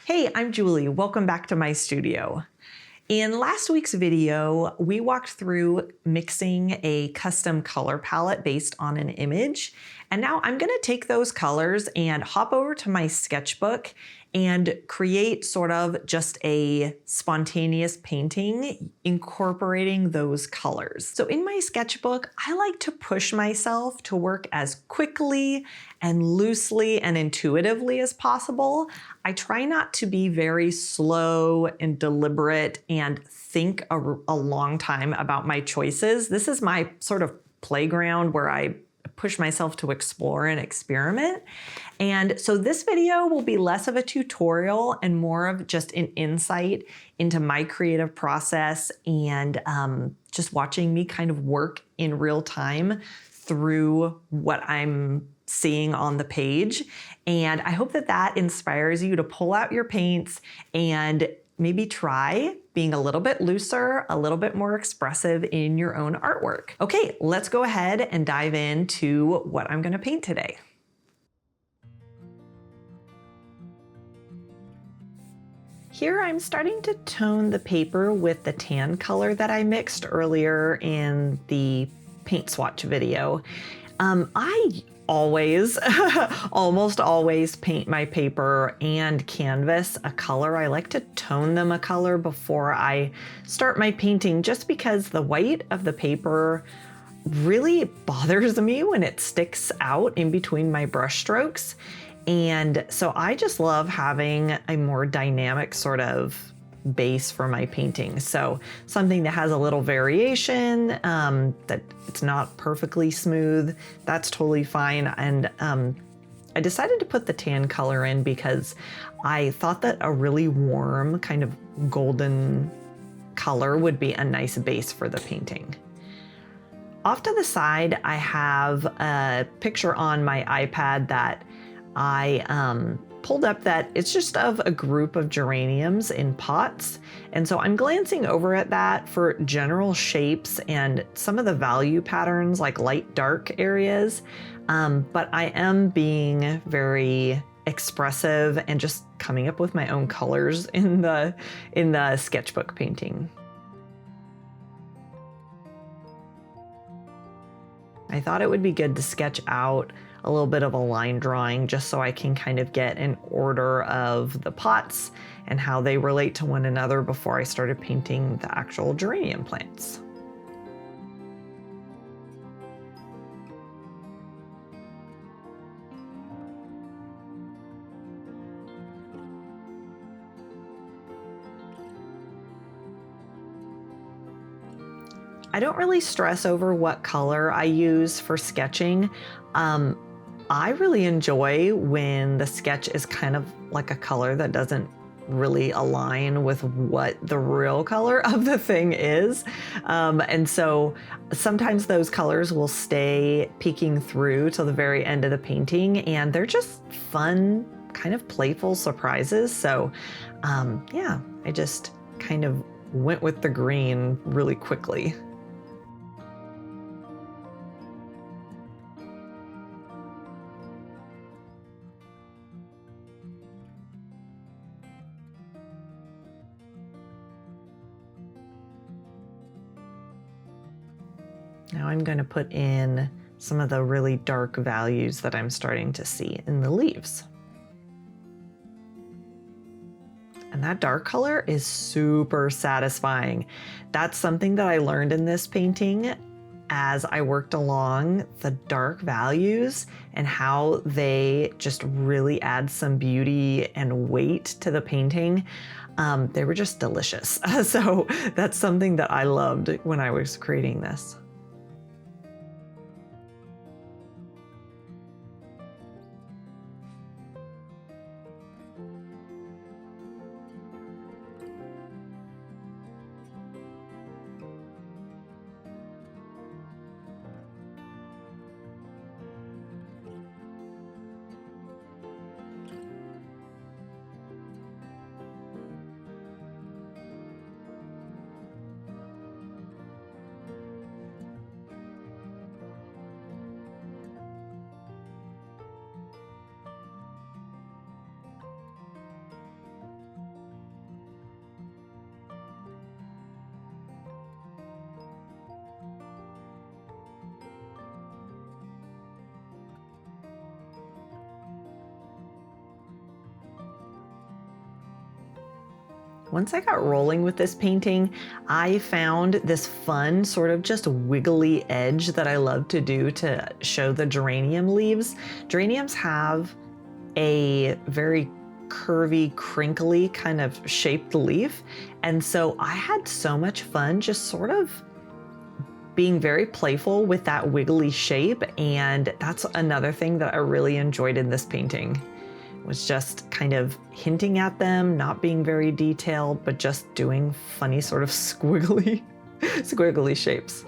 Hey, I'm Julie. Welcome back to my studio. In last week's video, we walked through mixing a custom color palette based on an image. And now I'm gonna take those colors and hop over to my sketchbook and create sort of just a spontaneous painting incorporating those colors. So in my sketchbook, I like to push myself to work as quickly and loosely and intuitively as possible. I try not to be very slow and deliberate and think a long time about my choices. This is my sort of playground where I push myself to explore and experiment. And so this video will be less of a tutorial and more of just an insight into my creative process and just watching me kind of work in real time through what I'm seeing on the page. And I hope that that inspires you to pull out your paints and maybe try being a little bit looser, a little bit more expressive in your own artwork. Okay, let's go ahead and dive into what I'm gonna paint today. Here I'm starting to tone the paper with the tan color that I mixed earlier in the paint swatch video. I always, almost always paint my paper and canvas a color. I like to tone them a color before I start my painting just because the white of the paper really bothers me when it sticks out in between my brush strokes. And so I just love having a more dynamic sort of base for my painting. So something that has a little variation, that it's not perfectly smooth, that's totally fine. And I decided to put the tan color in because I thought that a really warm kind of golden color would be a nice base for the painting. Off to the side, I have a picture on my iPad that I pulled up that it's just of a group of geraniums in pots. And so I'm glancing over at that for general shapes and some of the value patterns like light dark areas. But I am being very expressive and just coming up with my own colors in the sketchbook painting. I thought it would be good to sketch out a little bit of a line drawing just so I can kind of get an order of the pots and how they relate to one another before I started painting the actual geranium plants. I don't really stress over what color I use for sketching. I really enjoy when the sketch is kind of like a color that doesn't really align with what the real color of the thing is. And so sometimes those colors will stay peeking through till the very end of the painting, and they're just fun, kind of playful surprises. So yeah, I just kind of went with the green really quickly. Now I'm going to put in some of the really dark values that I'm starting to see in the leaves. And that dark color is super satisfying. That's something that I learned in this painting as I worked along the dark values and how they just really add some beauty and weight to the painting. They were just delicious. So that's something that I loved when I was creating this. Once I got rolling with this painting, I found this fun sort of just wiggly edge that I love to do to show the geranium leaves. Geraniums have a very curvy, crinkly kind of shaped leaf. And so I had so much fun just sort of being very playful with that wiggly shape. And that's another thing that I really enjoyed in this painting, was just kind of hinting at them, not being very detailed, but just doing funny sort of squiggly, squiggly shapes.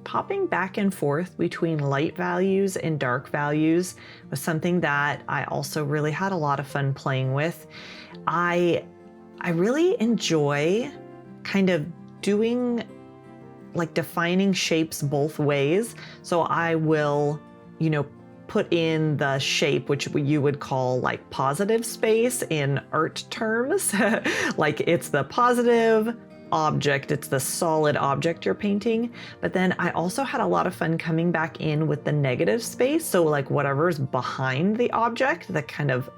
Popping back and forth between light values and dark values was something that I also really had a lot of fun playing with. I really enjoy kind of doing, like, defining shapes both ways. So I will, put in the shape, which you would call like positive space in art terms. Like, it's the positive object, it's the solid object you're painting. But then I also had a lot of fun coming back in with the negative space. So like whatever's behind the object, the kind of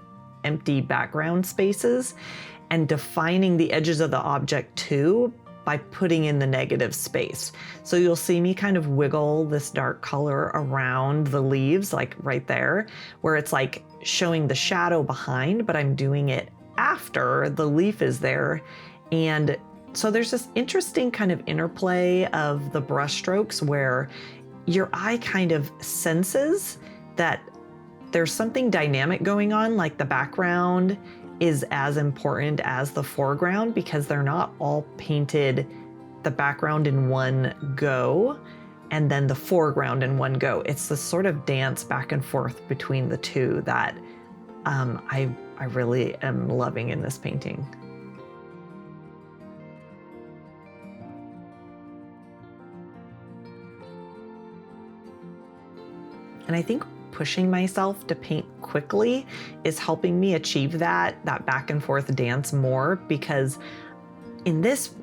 empty background spaces, and defining the edges of the object too by putting in the negative space. So you'll see me kind of wiggle this dark color around the leaves, like right there, where it's like showing the shadow behind, but I'm doing it after the leaf is there. And so there's this interesting kind of interplay of the brush strokes where your eye kind of senses that there's something dynamic going on, like the background is as important as the foreground, because they're not all painted the background in one go and then the foreground in one go. It's this sort of dance back and forth between the two that I really am loving in this painting. And I think pushing myself to paint quickly is helping me achieve that back and forth dance more, because in this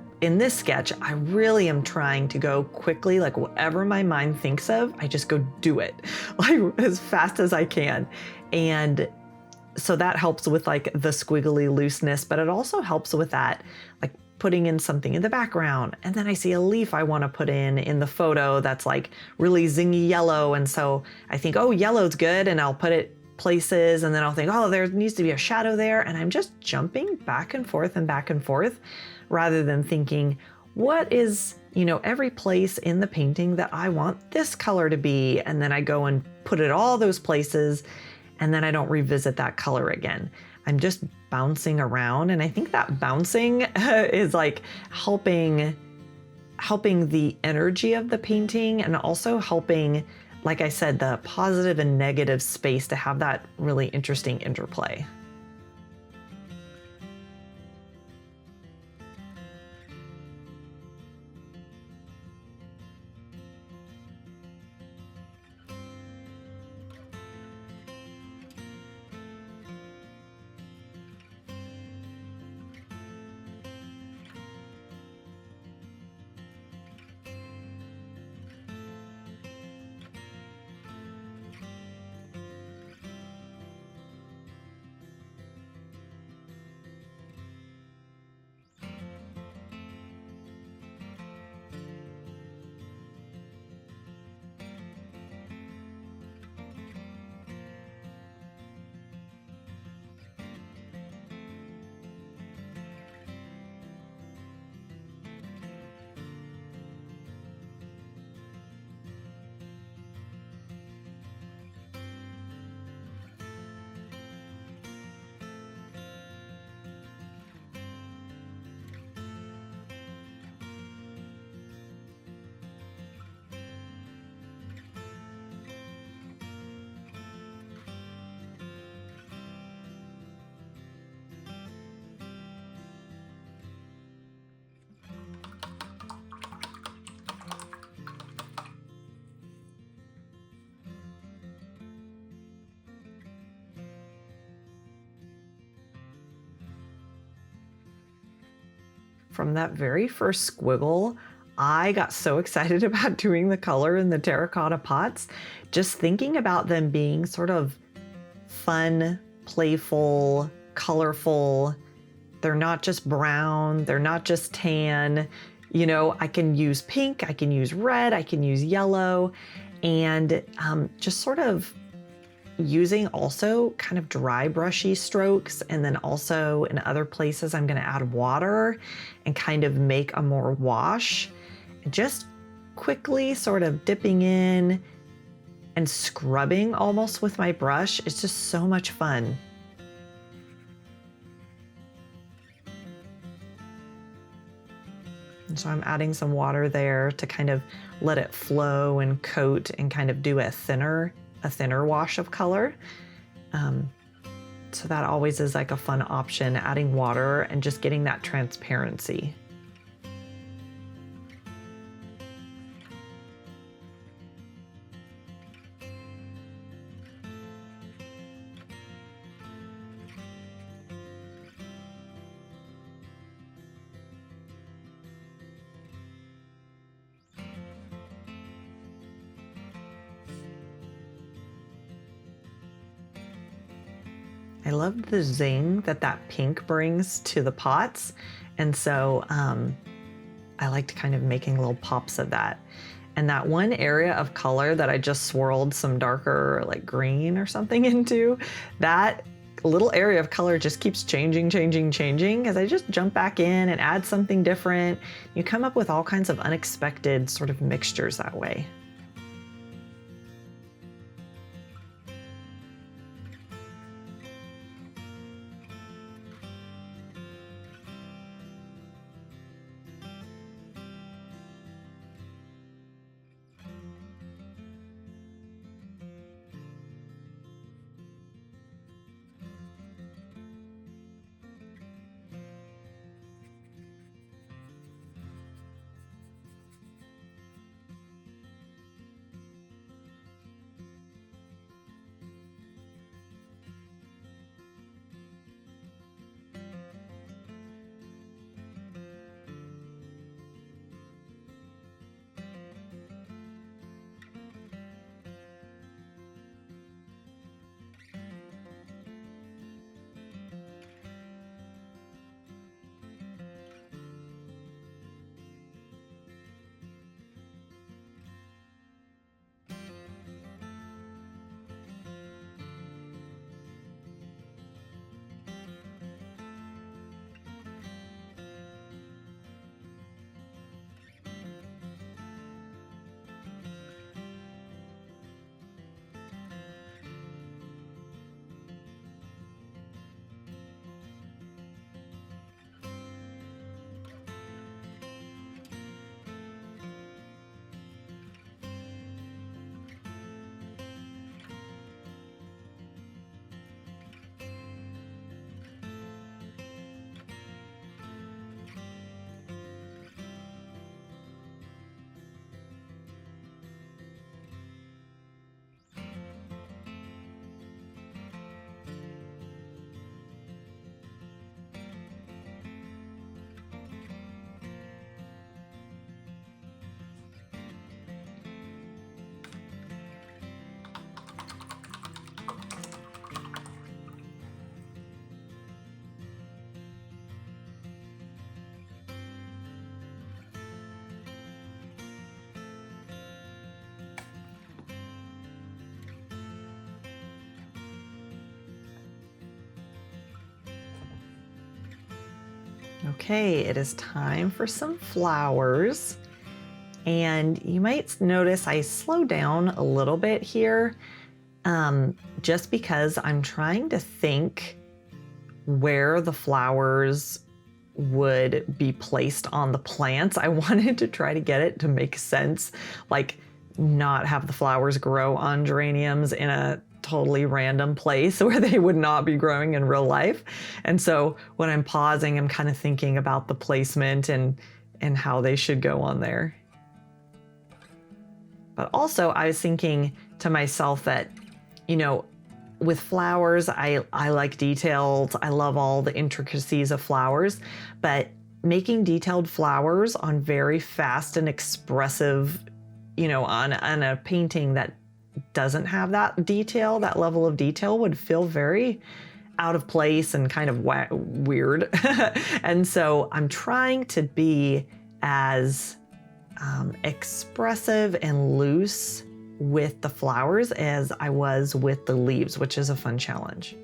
sketch, I really am trying to go quickly, like whatever my mind thinks of, I just go do it, like as fast as I can. And so that helps with like the squiggly looseness, but it also helps with that, like putting in something in the background. And then I see a leaf I want to put in the photo that's like really zingy yellow. And so I think, oh, yellow's good. And I'll put it places. And then I'll think, oh, there needs to be a shadow there. And I'm just jumping back and forth rather than thinking, what is, every place in the painting that I want this color to be. And then I go and put it all those places. And then I don't revisit that color again. I'm just bouncing around. And I think that bouncing is like helping the energy of the painting, and also helping, like I said, the positive and negative space to have that really interesting interplay. from that very first squiggle, I got so excited about doing the color in the terracotta pots, just thinking about them being sort of fun, playful, colorful. They're not just brown, they're not just tan. You know, I can use pink, I can use red, I can use yellow, and just sort of using also kind of dry brushy strokes, and then also in other places I'm going to add water and kind of make a more wash, and just quickly sort of dipping in and scrubbing almost with my brush. It's just so much fun. And so I'm adding some water there to kind of let it flow and coat and kind of do a thinner wash of color. So that always is like a fun option, adding water and just getting that transparency. I love the zing that pink brings to the pots. And so I liked kind of making little pops of that. And that one area of color that I just swirled some darker like green or something into, that little area of color just keeps changing as I just jump back in and add something different. You come up with all kinds of unexpected sort of mixtures that way. Okay, it is time for some flowers. And you might notice I slow down a little bit here, just because I'm trying to think where the flowers would be placed on the plants. I wanted to try to get it to make sense, like not have the flowers grow on geraniums in a totally random place where they would not be growing in real life. And so when I'm pausing, I'm kind of thinking about the placement and how they should go on there. But also I was thinking to myself that, you know, with flowers, I like details. I love all the intricacies of flowers, but making detailed flowers on very fast and expressive, on a painting that doesn't have that detail, that level of detail would feel very out of place and kind of weird. And so I'm trying to be as expressive and loose with the flowers as I was with the leaves, which is a fun challenge.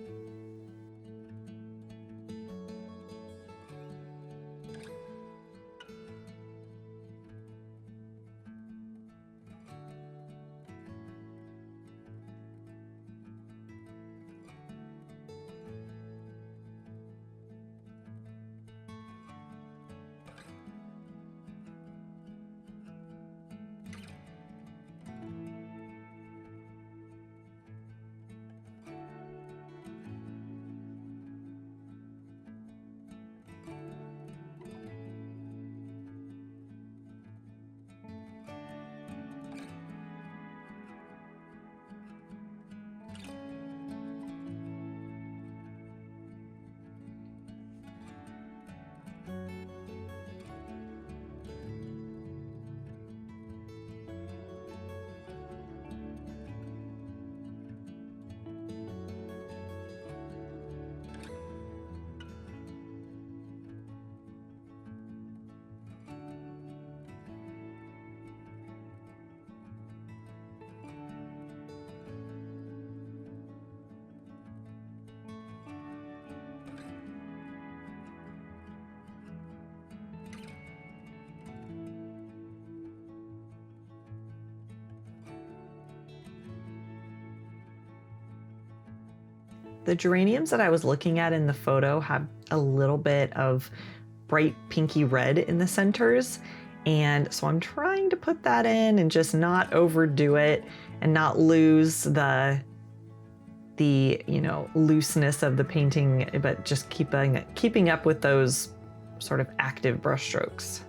The geraniums that I was looking at in the photo have a little bit of bright pinky red in the centers. And so I'm trying to put that in and just not overdo it and not lose the looseness of the painting, but just keeping up with those sort of active brush strokes.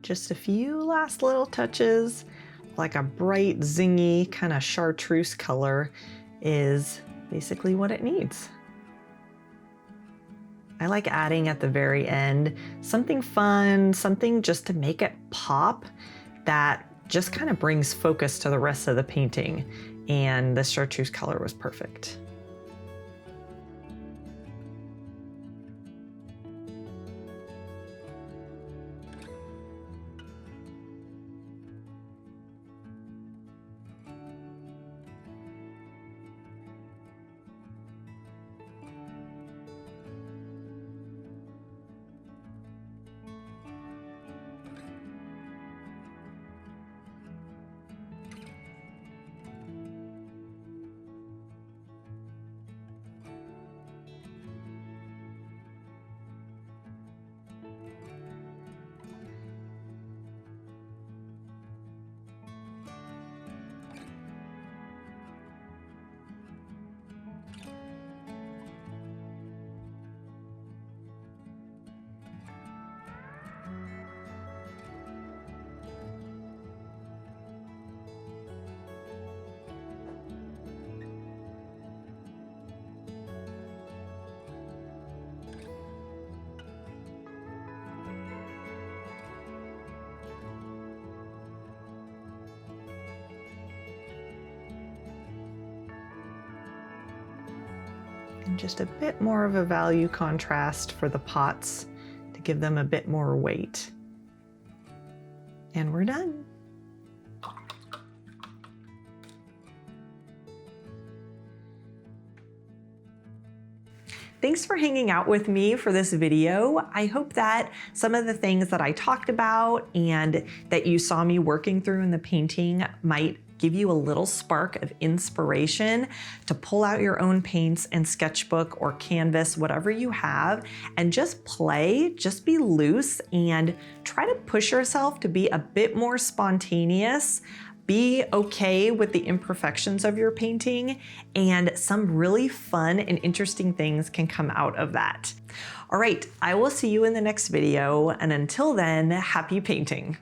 Just a few last little touches, like a bright, zingy kind of chartreuse color is basically what it needs. I like adding at the very end something fun, something just to make it pop that just kind of brings focus to the rest of the painting. And the chartreuse color was perfect. And just a bit more of a value contrast for the pots to give them a bit more weight. And we're done. Thanks for hanging out with me for this video. I hope that some of the things that I talked about and that you saw me working through in the painting might give you a little spark of inspiration to pull out your own paints and sketchbook or canvas, whatever you have, and just play, just be loose and try to push yourself to be a bit more spontaneous. Be okay with the imperfections of your painting, and some really fun and interesting things can come out of that. All right, I will see you in the next video, and until then, happy painting.